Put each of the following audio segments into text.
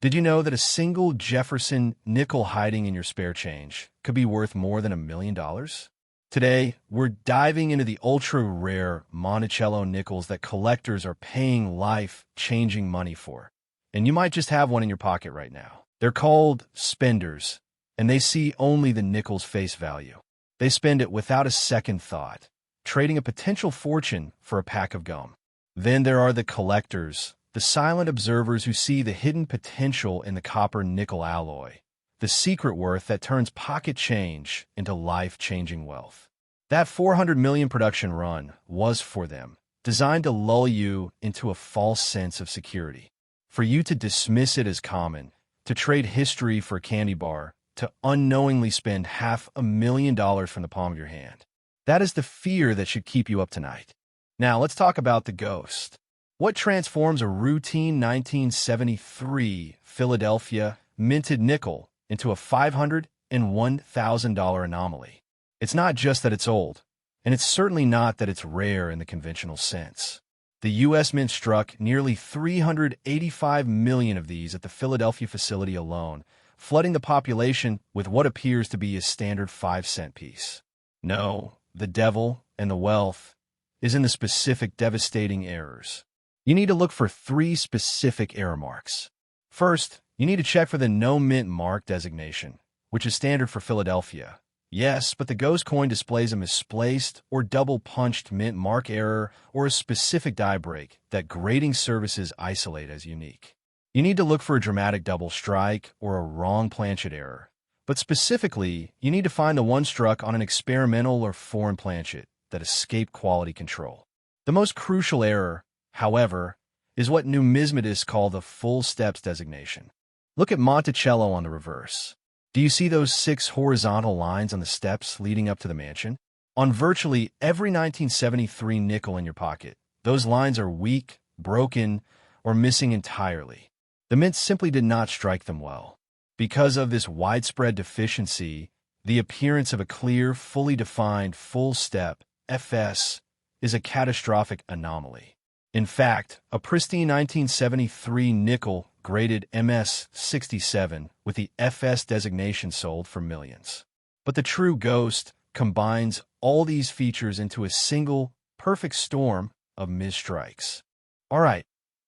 Did you know that a single Jefferson nickel hiding in your spare change could be worth more than $1 million? Today, we're diving into the ultra-rare Monticello nickels that collectors are paying life-changing money for. And you might just have one in your pocket right now. They're called spenders, and they see only the nickel's face value. They spend it without a second thought, trading a potential fortune for a pack of gum. Then there are the collectors, the silent observers who see the hidden potential in the copper-nickel alloy, the secret worth that turns pocket change into life-changing wealth. That 400 million production run was for them, designed to lull you into a false sense of security, for you to dismiss it as common, to trade history for a candy bar, to unknowingly spend $500,000 from the palm of your hand. That is the fear that should keep you up tonight. Now, let's talk about the ghost. What transforms a routine 1973 Philadelphia minted nickel into a $501,000 anomaly? It's not just that it's old, and it's certainly not that it's rare in the conventional sense. The U.S. Mint struck nearly 385 million of these at the Philadelphia facility alone, flooding the population with what appears to be a standard 5-cent piece. No, the devil and the wealth is in the specific devastating errors. You need to look for 3 specific error marks. First, you need to check for the no mint mark designation, which is standard for Philadelphia. Yes, but the ghost coin displays a misplaced or double-punched mint mark error or a specific die break that grading services isolate as unique. You need to look for a dramatic double strike or a wrong planchet error. But specifically, you need to find the one struck on an experimental or foreign planchet that escaped quality control. The most crucial error, however, is what numismatists call the full steps designation. Look at Monticello on the reverse. Do you see those 6 horizontal lines on the steps leading up to the mansion? On virtually every 1973 nickel in your pocket, those lines are weak, broken, or missing entirely. The mint simply did not strike them well. Because of this widespread deficiency, the appearance of a clear, fully defined full step, FS, is a catastrophic anomaly. In fact, a pristine 1973 nickel graded MS-67 with the FS designation sold for millions. But the true ghost combines all these features into a single, perfect storm of misstrikes. All right,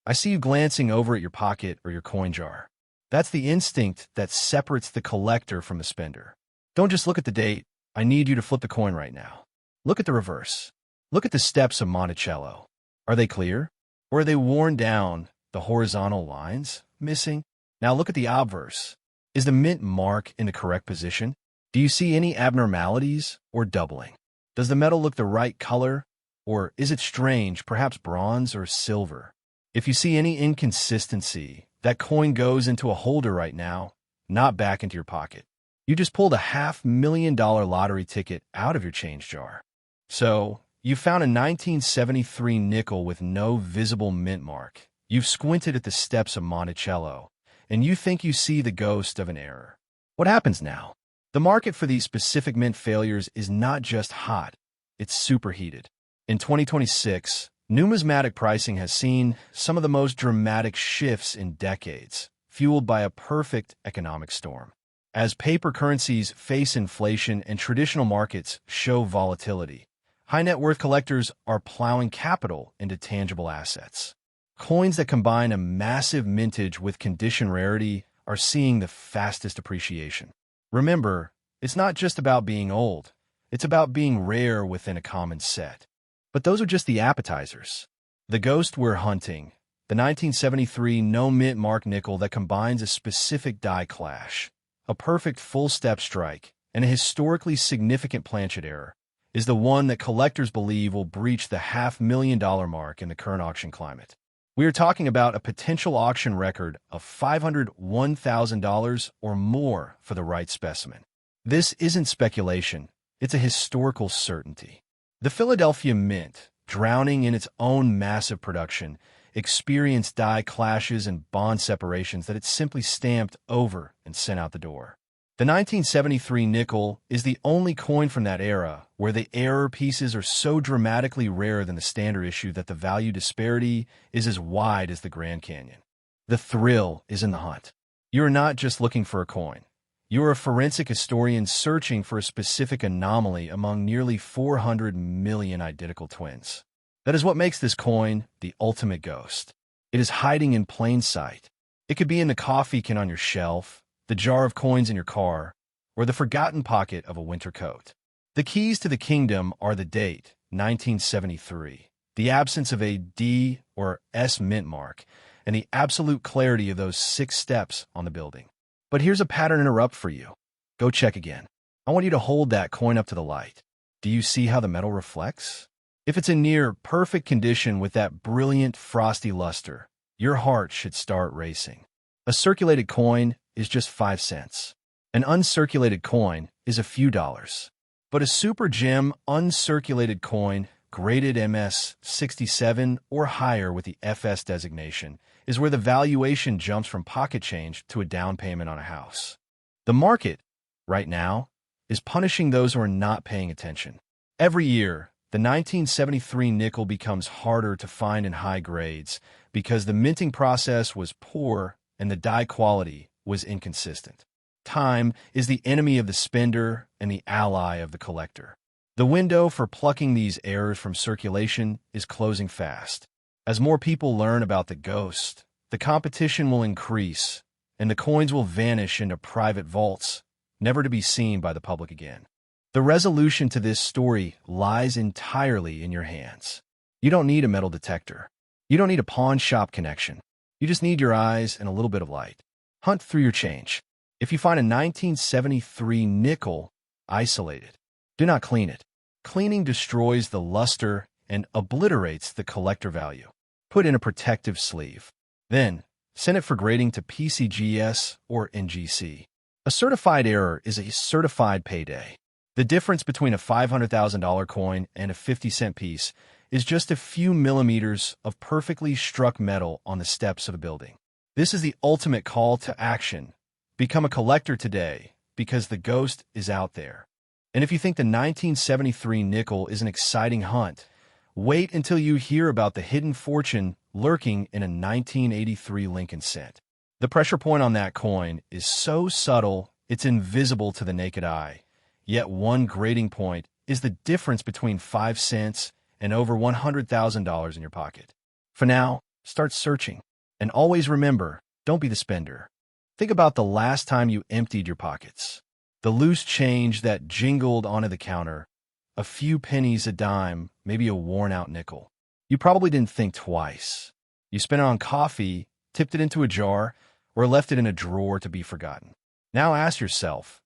I see you glancing over at your pocket or your coin jar. That's the instinct that separates the collector from the spender. Don't just look at the date. I need you to flip the coin right now. Look at the reverse. Look at the steps of Monticello. Are they clear? Or are they worn down, the horizontal lines missing? Now look at the obverse. Is the mint mark in the correct position? Do you see any abnormalities or doubling? Does the metal look the right color? Or is it strange, perhaps bronze or silver? If you see any inconsistency, that coin goes into a holder right now, not back into your pocket. You just pulled a $500,000 lottery ticket out of your change jar. So, you found a 1973 nickel with no visible mint mark. You've squinted at the steps of Monticello, and you think you see the ghost of an error. What happens now? The market for these specific mint failures is not just hot, it's superheated. In 2026, numismatic pricing has seen some of the most dramatic shifts in decades, fueled by a perfect economic storm. As paper currencies face inflation and traditional markets show volatility, high-net-worth collectors are plowing capital into tangible assets. Coins that combine a massive mintage with condition rarity are seeing the fastest appreciation. Remember, it's not just about being old. It's about being rare within a common set. But those are just the appetizers. The ghost we're hunting, the 1973 no-mint mark nickel that combines a specific die clash, a perfect full-step strike, and a historically significant planchet error, is the one that collectors believe will breach the $500,000 mark in the current auction climate. We are talking about a potential auction record of $501,000 or more for the right specimen. This isn't speculation, it's a historical certainty. The Philadelphia Mint, drowning in its own massive production, experienced die clashes and bond separations that it simply stamped over and sent out the door. The 1973 nickel is the only coin from that era where the error pieces are so dramatically rarer than the standard issue that the value disparity is as wide as the Grand Canyon. The thrill is in the hunt. You are not just looking for a coin. You are a forensic historian searching for a specific anomaly among nearly 400 million identical twins. That is what makes this coin the ultimate ghost. It is hiding in plain sight. It could be in the coffee can on your shelf, the jar of coins in your car, or the forgotten pocket of a winter coat. The keys to the kingdom are the date, 1973, the absence of a D or S mint mark, and the absolute clarity of those 6 steps on the building. But here's a pattern interrupt for you. Go check again. I want you to hold that coin up to the light. Do you see how the metal reflects? If it's in near perfect condition with that brilliant frosty luster, your heart should start racing. A circulated coin is just 5 cents. An uncirculated coin is a few dollars. But a super gem uncirculated coin, graded MS 67 or higher with the FS designation, is where the valuation jumps from pocket change to a down payment on a house. The market, right now, is punishing those who are not paying attention. Every year, the 1973 nickel becomes harder to find in high grades because the minting process was poor and the die quality was inconsistent. Time is the enemy of the spender and the ally of the collector. The window for plucking these errors from circulation is closing fast. As more people learn about the ghost, the competition will increase, and the coins will vanish into private vaults, never to be seen by the public again. The resolution to this story lies entirely in your hands. You don't need a metal detector. You don't need a pawn shop connection. You just need your eyes and a little bit of light. Hunt through your change. If you find a 1973 nickel isolated, do not clean it. Cleaning destroys the luster and obliterates the collector value. Put in a protective sleeve. Then, send it for grading to PCGS or NGC. A certified error is a certified payday. The difference between a $500,000 coin and a 50-cent piece is just a few millimeters of perfectly struck metal on the steps of a building. This is the ultimate call to action. Become a collector today, because the ghost is out there. And if you think the 1973 nickel is an exciting hunt, wait until you hear about the hidden fortune lurking in a 1983 Lincoln cent. The pressure point on that coin is so subtle it's invisible to the naked eye, yet one grading point is the difference between 5 cents and over $100,000 in your pocket. For now, start searching. And always remember, don't be the spender. Think about the last time you emptied your pockets. The loose change that jingled onto the counter, a few pennies a dime, maybe a worn-out nickel. You probably didn't think twice. You spent it on coffee, tipped it into a jar, or left it in a drawer to be forgotten. Now ask yourself,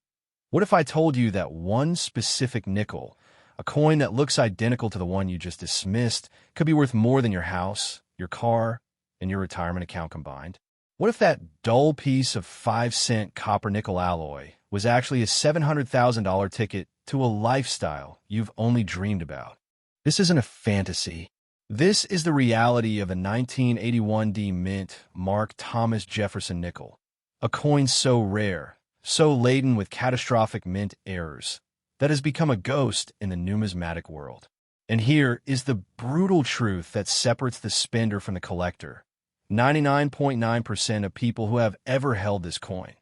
what if I told you that one specific nickel, a coin that looks identical to the one you just dismissed, could be worth more than your house, your car, and your retirement account combined? What if that dull piece of 5-cent copper-nickel alloy was actually a $700,000 ticket to a lifestyle you've only dreamed about? This isn't a fantasy. This is the reality of a 1981 D mint Mark Thomas Jefferson Nickel, a coin so rare, so laden with catastrophic mint errors, that has become a ghost in the numismatic world. And here is the brutal truth that separates the spender from the collector. 99.9% of people who have ever held this coin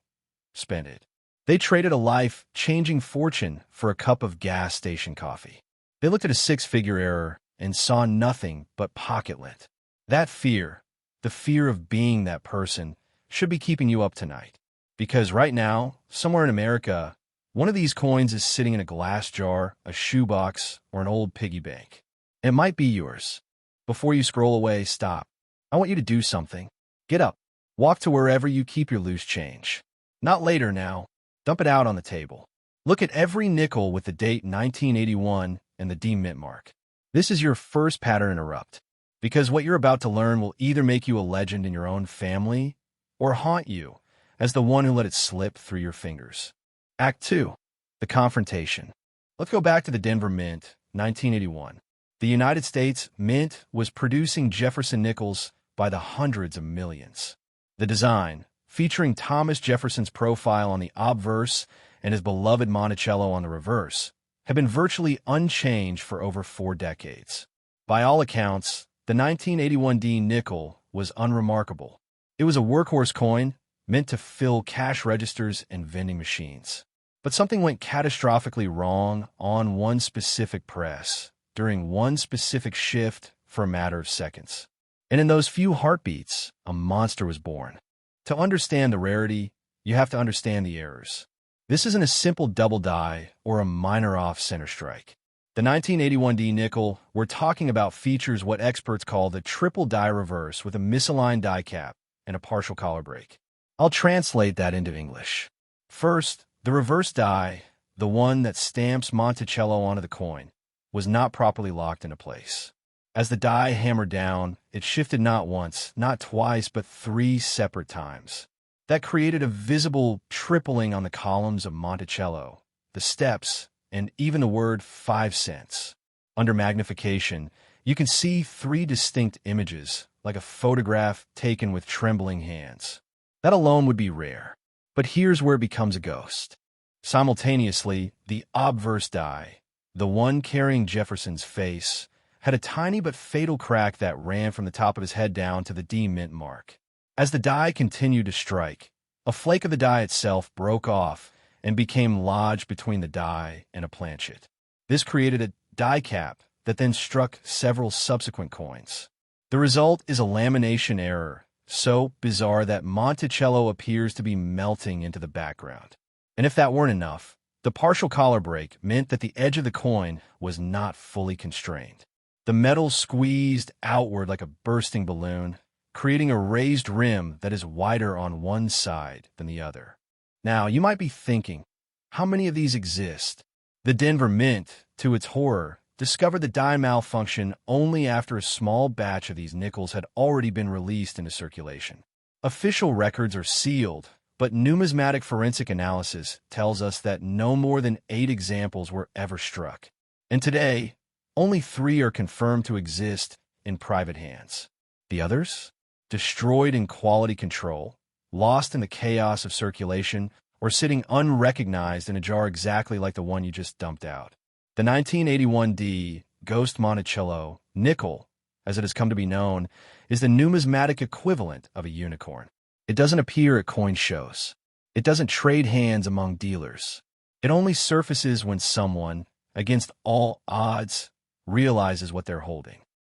spent it. They traded a life-changing fortune for a cup of gas station coffee. They looked at a 6-figure error and saw nothing but pocket lint. That fear, the fear of being that person, should be keeping you up tonight. Because right now, somewhere in America, one of these coins is sitting in a glass jar, a shoebox, or an old piggy bank. It might be yours. Before you scroll away, stop. I want you to do something. Get up. Walk to wherever you keep your loose change. Not later now. Dump it out on the table. Look at every nickel with the date 1981 and the D mint mark. This is your first pattern interrupt, because what you're about to learn will either make you a legend in your own family or haunt you as the one who let it slip through your fingers. Act 2. The confrontation. Let's go back to the Denver Mint, 1981. The United States Mint was producing Jefferson Nickels by the hundreds of millions. The design, featuring Thomas Jefferson's profile on the obverse and his beloved Monticello on the reverse, had been virtually unchanged for over 4 decades. By all accounts, the 1981 D nickel was unremarkable. It was a workhorse coin, meant to fill cash registers and vending machines. But something went catastrophically wrong on one specific press, during one specific shift for a matter of seconds. And in those few heartbeats, a monster was born. To understand the rarity, you have to understand the errors. This isn't a simple double die or a minor off-center strike. The 1981D nickel we're talking about features what experts call the triple die reverse with a misaligned die cap and a partial collar break. I'll translate that into English. First, the reverse die, the one that stamps Monticello onto the coin, was not properly locked into place. As the die hammered down, it shifted not once, not twice, but 3 separate times. That created a visible tripling on the columns of Monticello, the steps, and even the word 5 cents. Under magnification, you can see 3 distinct images, like a photograph taken with trembling hands. That alone would be rare. But here's where it becomes a ghost. Simultaneously, the obverse die, the one carrying Jefferson's face, had a tiny but fatal crack that ran from the top of his head down to the D mint mark. As the die continued to strike, a flake of the die itself broke off and became lodged between the die and a planchet. This created a die cap that then struck several subsequent coins. The result is a lamination error, so bizarre that Monticello appears to be melting into the background. And if that weren't enough, the partial collar break meant that the edge of the coin was not fully constrained. The metal squeezed outward like a bursting balloon, creating a raised rim that is wider on one side than the other. Now, you might be thinking, how many of these exist? The Denver Mint, to its horror, discovered the die malfunction only after a small batch of these nickels had already been released into circulation. Official records are sealed, but numismatic forensic analysis tells us that no more than 8 examples were ever struck. And today, only 3 are confirmed to exist in private hands. The others? Destroyed in quality control, lost in the chaos of circulation, or sitting unrecognized in a jar exactly like the one you just dumped out. The 1981D Ghost Monticello Nickel, as it has come to be known, is the numismatic equivalent of a unicorn. It doesn't appear at coin shows. It doesn't trade hands among dealers. It only surfaces when someone, against all odds, realizes what they're holding.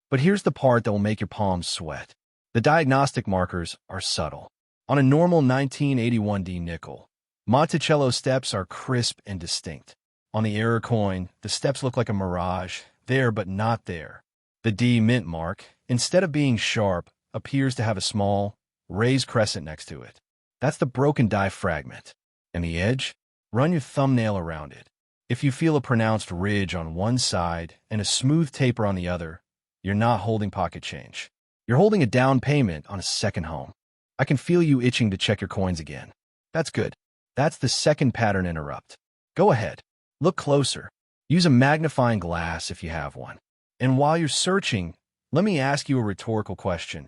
But here's the part that will make your palms sweat. The diagnostic markers are subtle. On a normal 1981D nickel, Monticello steps are crisp and distinct. On the error coin, the steps look like a mirage, there but not there. The D mint mark, instead of being sharp, appears to have a small, raised crescent next to it. That's the broken die fragment. And the edge? Run your thumbnail around it. If you feel a pronounced ridge on one side and a smooth taper on the other, you're not holding pocket change. You're holding a down payment on a second home. I can feel you itching to check your coins again. That's good. That's the second pattern interrupt. Go ahead. Look closer. Use a magnifying glass if you have one. And while you're searching, let me ask you a rhetorical question.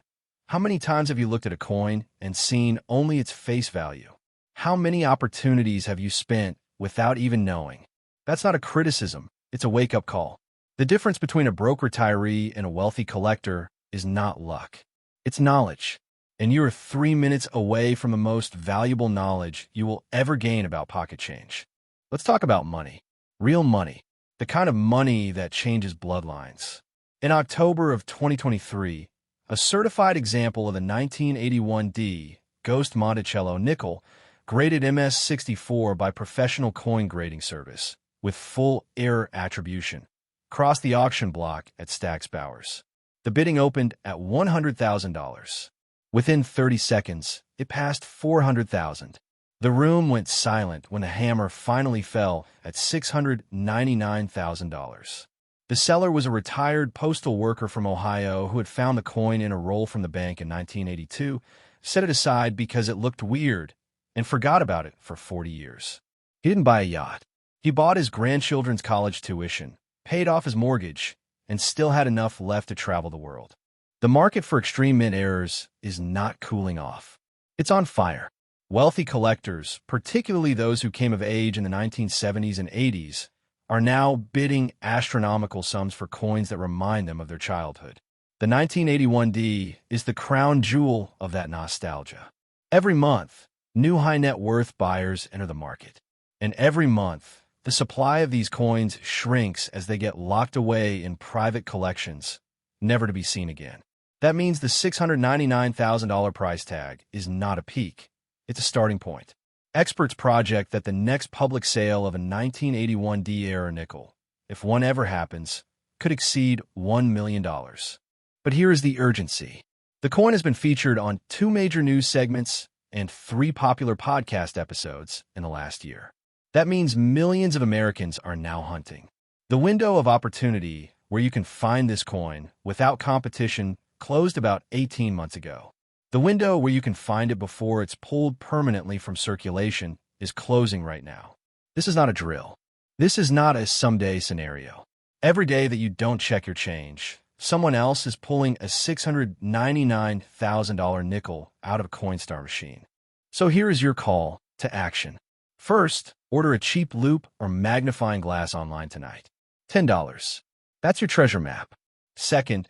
How many times have you looked at a coin and seen only its face value? How many opportunities have you spent without even knowing? That's not a criticism. It's a wake-up call. The difference between a broke retiree and a wealthy collector is not luck. It's knowledge. And you're 3 minutes away from the most valuable knowledge you will ever gain about pocket change. Let's talk about money. Real money. The kind of money that changes bloodlines. In October of 2023, a certified example of the 1981D Ghost Monticello Nickel, graded MS64 by Professional Coin Grading Service, with full error attribution, crossed the auction block at Stack's Bowers. The bidding opened at $100,000. Within 30 seconds, it passed $400,000. The room went silent when the hammer finally fell at $699,000. The seller was a retired postal worker from Ohio who had found the coin in a roll from the bank in 1982, set it aside because it looked weird, and forgot about it for 40 years. He didn't buy a yacht. He bought his grandchildren's college tuition, paid off his mortgage, and still had enough left to travel the world. The market for extreme mint errors is not cooling off. It's on fire. Wealthy collectors, particularly those who came of age in the 1970s and 80s, are now bidding astronomical sums for coins that remind them of their childhood. The 1981D is the crown jewel of that nostalgia. Every month, new high net worth buyers enter the market. And every month, the supply of these coins shrinks as they get locked away in private collections, never to be seen again. That means the $699,000 price tag is not a peak. It's a starting point. Experts project that the next public sale of a 1981 D-era nickel, if one ever happens, could exceed $1 million. But here is the urgency. The coin has been featured on 2 major news segments and 3 popular podcast episodes in the last year. That means millions of Americans are now hunting. The window of opportunity where you can find this coin without competition closed about 18 months ago. The window where you can find it before it's pulled permanently from circulation is closing right now. This is not a drill. This is not a someday scenario. Every day that you don't check your change, someone else is pulling a $699,000 nickel out of a Coinstar machine. So here is your call to action. First, order a cheap loupe or magnifying glass online tonight. $10. That's your treasure map. Second,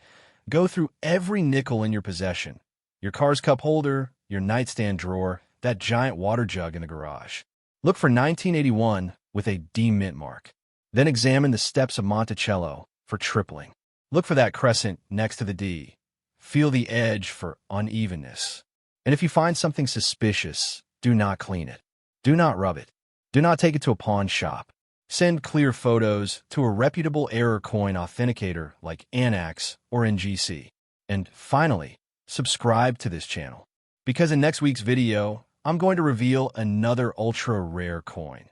go through every nickel in your possession. Your car's cup holder, your nightstand drawer, that giant water jug in the garage. Look for 1981 with a D mint mark. Then examine the steps of Monticello for tripling. Look for that crescent next to the D. Feel the edge for unevenness. And if you find something suspicious, do not clean it. Do not rub it. Do not take it to a pawn shop. Send clear photos to a reputable error coin authenticator like Anax or NGC. And finally, subscribe to this channel, because in next week's video, I'm going to reveal another ultra-rare coin.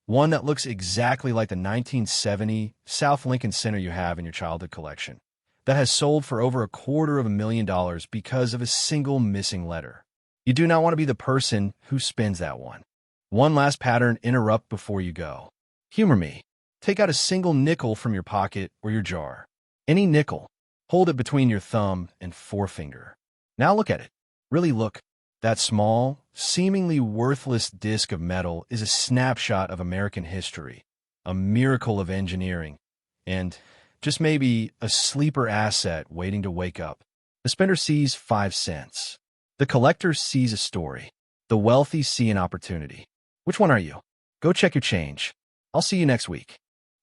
One that looks exactly like the 1970 South Lincoln Center you have in your childhood collection, that has sold for over $250,000 because of a single missing letter. You do not want to be the person who spins that one. One last pattern interrupt before you go. Humor me. Take out a single nickel from your pocket or your jar. Any nickel. Hold it between your thumb and forefinger. Now look at it. Really look. That small, seemingly worthless disc of metal is a snapshot of American history, a miracle of engineering, and just maybe a sleeper asset waiting to wake up. The spender sees 5 cents. The collector sees a story. The wealthy see an opportunity. Which one are you? Go check your change. I'll see you next week.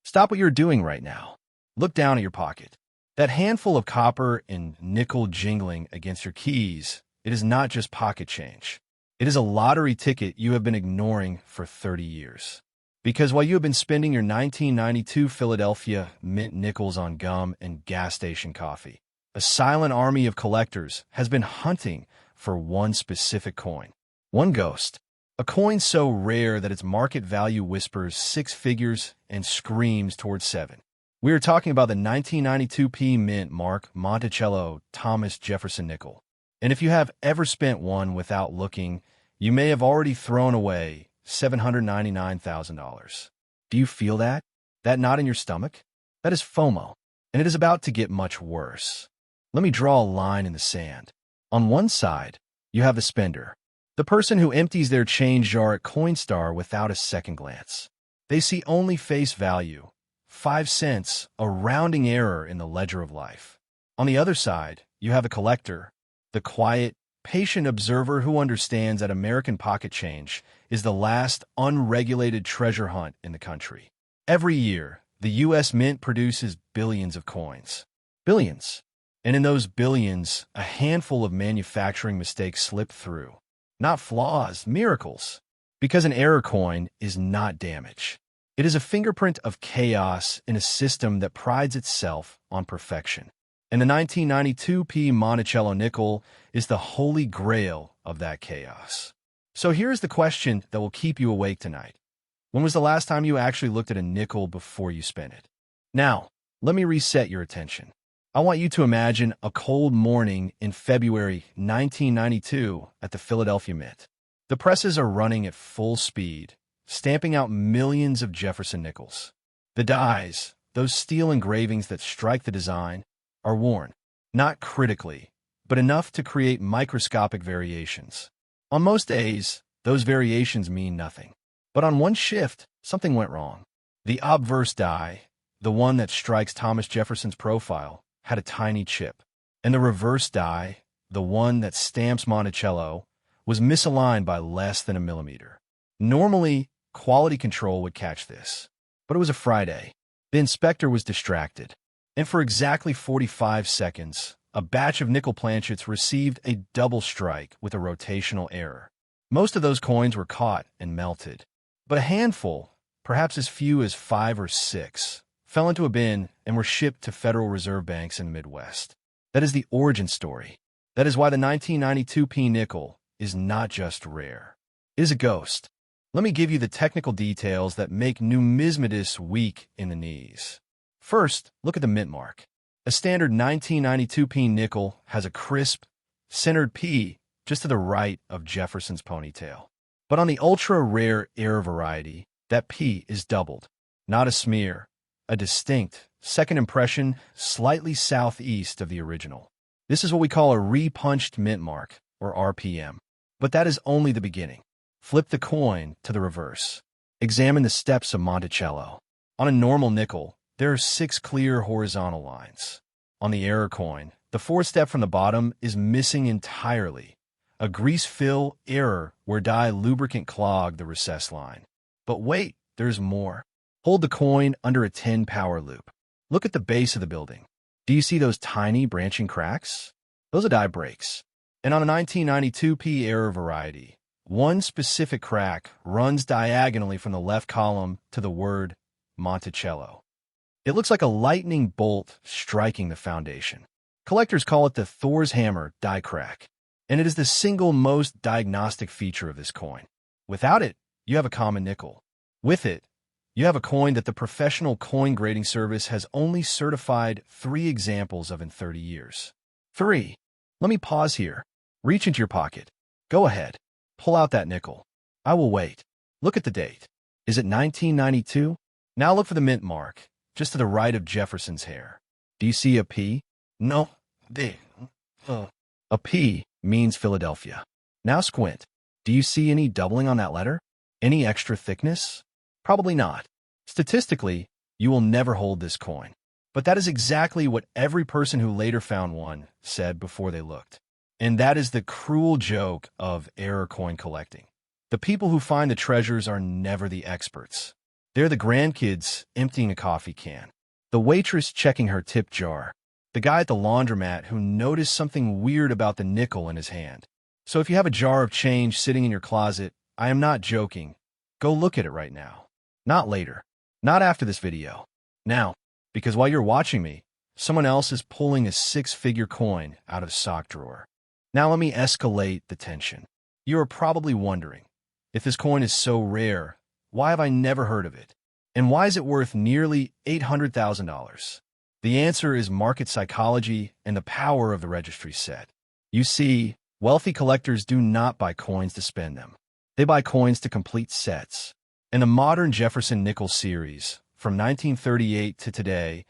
Stop what you're doing right now. Look down at your pocket. That handful of copper and nickel jingling against your keys, it is not just pocket change. It is a lottery ticket you have been ignoring for 30 years. Because while you have been spending your 1992 Philadelphia mint nickels on gum and gas station coffee, a silent army of collectors has been hunting for one specific coin. One ghost. A coin so rare that its market value whispers 6 figures and screams towards 7. We are talking about the 1992 mint mark Monticello Thomas Jefferson Nickel. And if you have ever spent one without looking, you may have already thrown away $799,000. Do you feel that? That knot in your stomach? That is FOMO, and it is about to get much worse. Let me draw a line in the sand. On one side, you have the spender, the person who empties their change jar at Coinstar without a second glance. They see only face value, 5 cents, a rounding error in the ledger of life. On the other side, you have a collector, the quiet, patient observer who understands that American pocket change is the last unregulated treasure hunt in the country. Every year, the U.S. Mint produces billions of coins. Billions. And in those billions, a handful of manufacturing mistakes slip through. Not flaws, miracles. Because an error coin is not damage. It is a fingerprint of chaos in a system that prides itself on perfection. And the 1992 Monticello Nickel is the holy grail of that chaos. So here's the question that will keep you awake tonight. When was the last time you actually looked at a nickel before you spent it? Now, let me reset your attention. I want you to imagine a cold morning in February 1992 at the Philadelphia Mint. The presses are running at full speed, stamping out millions of Jefferson Nickels. The dies, those steel engravings that strike the design, are worn, not critically, but enough to create microscopic variations. On most days, those variations mean nothing. But on one shift, something went wrong. The obverse die, the one that strikes Thomas Jefferson's profile, had a tiny chip. And the reverse die, the one that stamps Monticello, was misaligned by less than a millimeter. Normally, quality control would catch this, but it was a Friday. The inspector was distracted, and for exactly 45 seconds, a batch of nickel planchets received a double strike with a rotational error. Most of those coins were caught and melted, but a handful, perhaps as few as 5 or 6, fell into a bin and were shipped to Federal Reserve banks in the Midwest. That is the origin story. That is why the 1992p nickel is not just rare. It is a ghost. Let me give you the technical details that make numismatists weak in the knees. First, look at the mint mark. A standard 1992p nickel has a crisp, centered P just to the right of Jefferson's ponytail. But on the ultra-rare error variety, that P is doubled. Not a smear, a distinct, second impression slightly southeast of the original. This is what we call a repunched mint mark, or RPM. But that is only the beginning. Flip the coin to the reverse. Examine the steps of Monticello. On a normal nickel, there are 6 clear horizontal lines. On the error coin, the 4th step from the bottom is missing entirely. A grease fill error where dye lubricant clogged the recessed line. But wait, there's more. Hold the coin under a tin power loop. Look at the base of the building. Do you see those tiny branching cracks? Those are die breaks. And on a 1992p error variety, one specific crack runs diagonally from the left column to the word Monticello. It looks like a lightning bolt striking the foundation. Collectors call it the Thor's hammer die crack, and it is the single most diagnostic feature of this coin. Without it, you have a common nickel. With it, you have a coin that the professional coin grading service has only certified 3 examples of in 30 years. 3. Let me pause here. Reach into your pocket. Go ahead. Pull out that nickel. I will wait. Look at the date. Is it 1992? Now look for the mint mark, just to the right of Jefferson's hair. Do you see a P? No. A P means Philadelphia. Now squint. Do you see any doubling on that letter? Any extra thickness? Probably not. Statistically, you will never hold this coin. But that is exactly what every person who later found one said before they looked. And that is the cruel joke of error coin collecting. The people who find the treasures are never the experts. They're the grandkids emptying a coffee can, the waitress checking her tip jar, the guy at the laundromat who noticed something weird about the nickel in his hand. So if you have a jar of change sitting in your closet, I am not joking. Go look at it right now. Not later. Not after this video. Now, because while you're watching me, someone else is pulling a 6-figure coin out of a sock drawer. Now let me escalate the tension. You are probably wondering, if this coin is so rare, why have I never heard of it? And why is it worth nearly $800,000? The answer is market psychology and the power of the registry set. You see, wealthy collectors do not buy coins to spend them. They buy coins to complete sets. And the modern Jefferson Nickel series, from 1938 to today,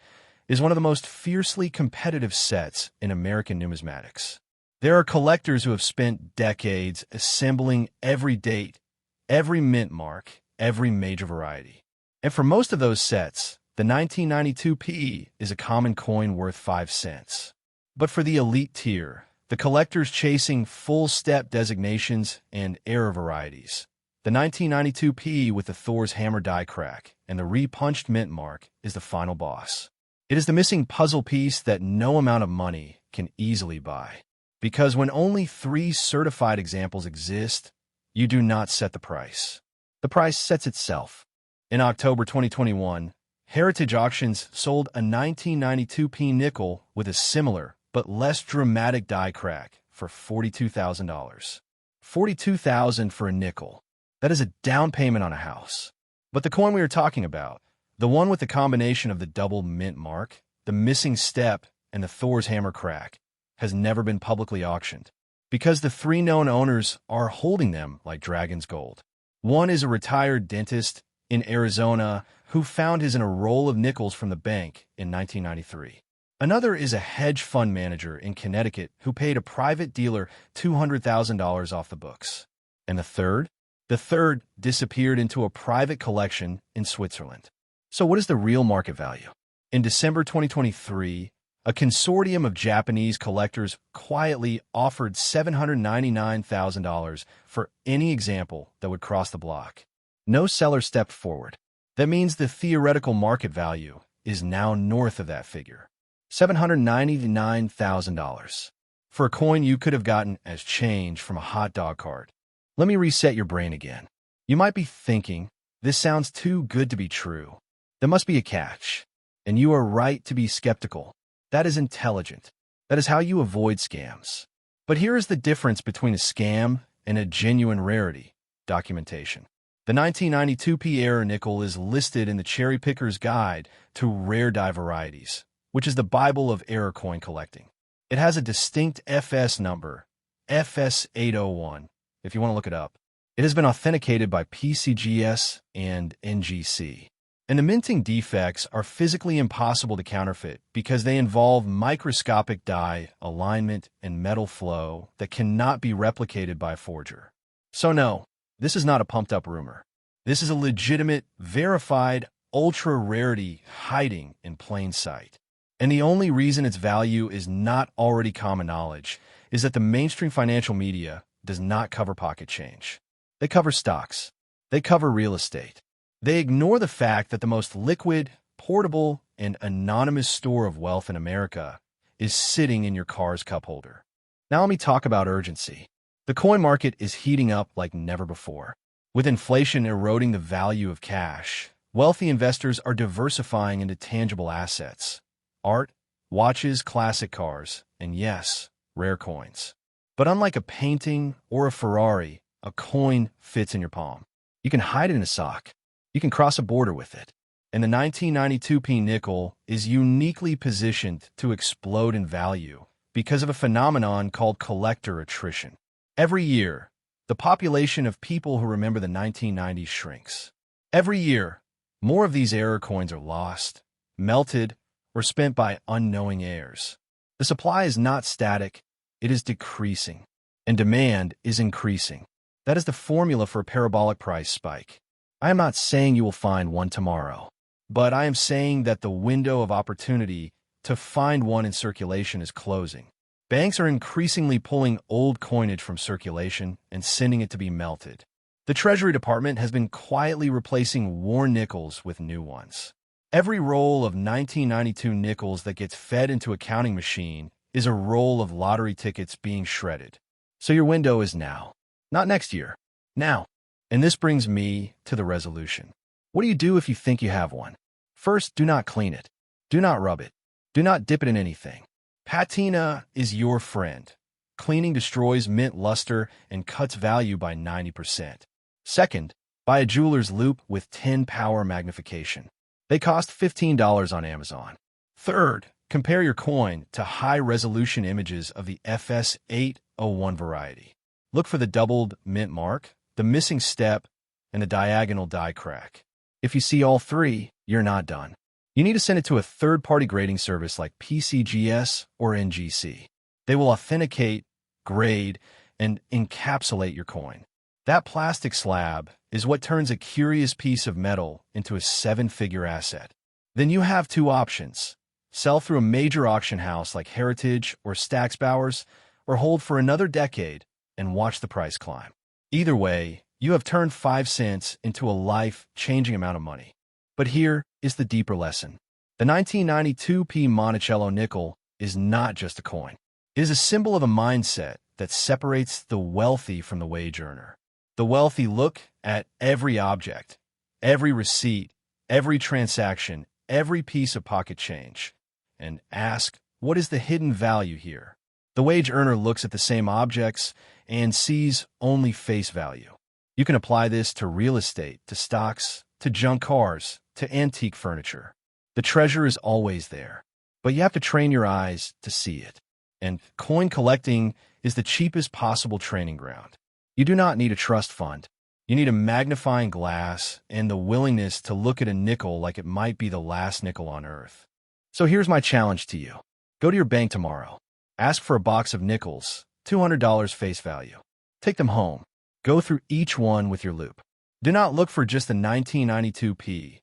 is one of the most fiercely competitive sets in American numismatics. There are collectors who have spent decades assembling every date, every mint mark, every major variety. And for most of those sets, the 1992p is a common coin worth 5 cents. But for the elite tier, the collectors chasing full-step designations and error varieties, the 1992p with the Thor's hammer die crack and the repunched mint mark is the final boss. It is the missing puzzle piece that no amount of money can easily buy. Because when only 3 certified examples exist, you do not set the price. The price sets itself. In October 2021, Heritage Auctions sold a 1992p nickel with a similar but less dramatic die crack for $42,000. $42,000 for a nickel. That is a down payment on a house. But the coin we are talking about, the one with the combination of the double mint mark, the missing step, and the Thor's hammer crack, has never been publicly auctioned, because the 3 known owners are holding them like dragon's gold. One is a retired dentist in Arizona who found his in a roll of nickels from the bank in 1993. Another is a hedge fund manager in Connecticut who paid a private dealer $200,000 off the books. And the third? The third disappeared into a private collection in Switzerland. So what is the real market value? In December 2023, A consortium of Japanese collectors quietly offered $799,000 for any example that would cross the block. No seller stepped forward. That means the theoretical market value is now north of that figure. $799,000 for a coin you could have gotten as change from a hot dog cart. Let me reset your brain again. You might be thinking, this sounds too good to be true. There must be a catch. And you are right to be skeptical. That is intelligent. That is how you avoid scams. But here is the difference between a scam and a genuine rarity: documentation. The 1992p error nickel is listed in the Cherry Picker's Guide to Rare Die Varieties, which is the Bible of error coin collecting. It has a distinct FS number, FS801, if you want to look it up. It has been authenticated by PCGS and NGC. And the minting defects are physically impossible to counterfeit because they involve microscopic die alignment and metal flow that cannot be replicated by a forger. So no, this is not a pumped-up rumor. This is a legitimate, verified, ultra-rarity hiding in plain sight. And the only reason its value is not already common knowledge is that the mainstream financial media does not cover pocket change. They cover stocks. They cover real estate. They ignore the fact that the most liquid, portable, and anonymous store of wealth in America is sitting in your car's cup holder. Now let me talk about urgency. The coin market is heating up like never before. With inflation eroding the value of cash, wealthy investors are diversifying into tangible assets: art, watches, classic cars, and yes, rare coins. But unlike a painting or a Ferrari, a coin fits in your palm. You can hide it in a sock. You can cross a border with it. And the 1992p nickel is uniquely positioned to explode in value because of a phenomenon called collector attrition. Every year, the population of people who remember the 1990s shrinks. Every year, more of these error coins are lost, melted, or spent by unknowing heirs. The supply is not static, it is decreasing, and demand is increasing. That is the formula for a parabolic price spike. I am not saying you will find one tomorrow, but I am saying that the window of opportunity to find one in circulation is closing. Banks are increasingly pulling old coinage from circulation and sending it to be melted. The Treasury Department has been quietly replacing worn nickels with new ones. Every roll of 1992 nickels that gets fed into a counting machine is a roll of lottery tickets being shredded. So your window is now, not next year, now. And this brings me to the resolution. What do you do if you think you have one? First, do not clean it. Do not rub it. Do not dip it in anything. Patina is your friend. Cleaning destroys mint luster and cuts value by 90%. Second, buy a jeweler's loupe with 10 power magnification. They cost $15 on Amazon. Third, compare your coin to high-resolution images of the FS801 variety. Look for the doubled mint mark, the missing step, and the diagonal die crack. If you see all three, you're not done. You need to send it to a third-party grading service like PCGS or NGC. They will authenticate, grade, and encapsulate your coin. That plastic slab is what turns a curious piece of metal into a seven-figure asset. Then you have two options: sell through a major auction house like Heritage or Stack's Bowers, or hold for another decade and watch the price climb. Either way, you have turned 5 cents into a life-changing amount of money. But here is the deeper lesson. The 1992p Monticello Nickel is not just a coin. It is a symbol of a mindset that separates the wealthy from the wage earner. The wealthy look at every object, every receipt, every transaction, every piece of pocket change, and ask, what is the hidden value here? The wage earner looks at the same objects and sees only face value. You can apply this to real estate, to stocks, to junk cars, to antique furniture. The treasure is always there, but you have to train your eyes to see it. And coin collecting is the cheapest possible training ground. You do not need a trust fund. You need a magnifying glass and the willingness to look at a nickel like it might be the last nickel on earth. So here's my challenge to you. Go to your bank tomorrow. Ask for a box of nickels, $200 face value. Take them home. Go through each one with your loupe. Do not look for just the 1992p.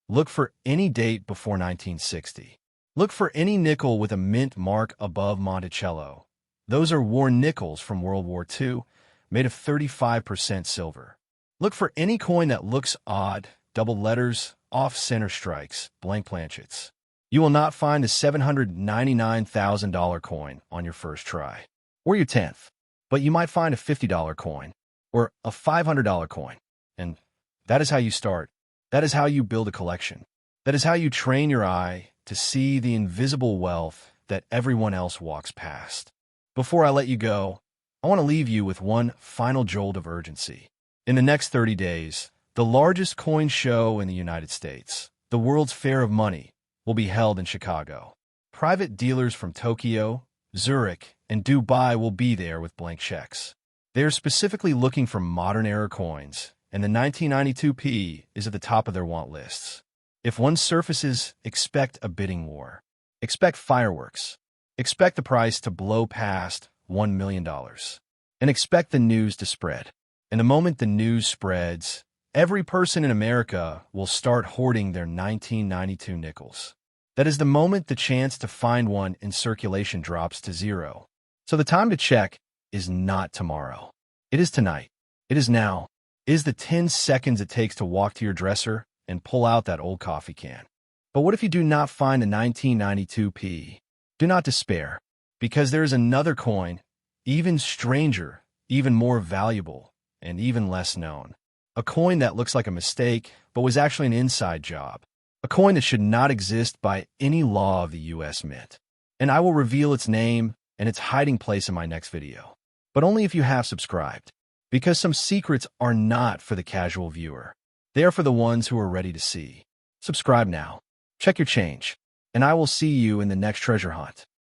Look for any date before 1960. Look for any nickel with a mint mark above Monticello. Those are war nickels from World War II, made of 35% silver. Look for any coin that looks odd, double letters, off-center strikes, blank planchets. You will not find a $799,000 coin on your first try, or your 10th, but you might find a $50 coin, or a $500 coin. And that is how you start. That is how you build a collection. That is how you train your eye to see the invisible wealth that everyone else walks past. Before I let you go, I want to leave you with one final jolt of urgency. In the next 30 days, the largest coin show in the United States, the World's Fair of Money, will be held in Chicago. Private dealers from Tokyo, Zurich, and Dubai will be there with blank checks. They are specifically looking for modern-era coins, and the 1992P is at the top of their want lists. If one surfaces, expect a bidding war. Expect fireworks. Expect the price to blow past $1 million. And expect the news to spread. And the moment the news spreads, every person in America will start hoarding their 1992 nickels. That is the moment the chance to find one in circulation drops to zero. So the time to check is not tomorrow. It is tonight. It is now. It is the 10 seconds it takes to walk to your dresser and pull out that old coffee can. But what if you do not find a 1992P? Do not despair, because there is another coin, even stranger, even more valuable, and even less known. A coin that looks like a mistake, but was actually an inside job. A coin that should not exist by any law of the U.S. Mint. And I will reveal its name and its hiding place in my next video. But only if you have subscribed. Because some secrets are not for the casual viewer. They are for the ones who are ready to see. Subscribe now. Check your change. And I will see you in the next treasure hunt.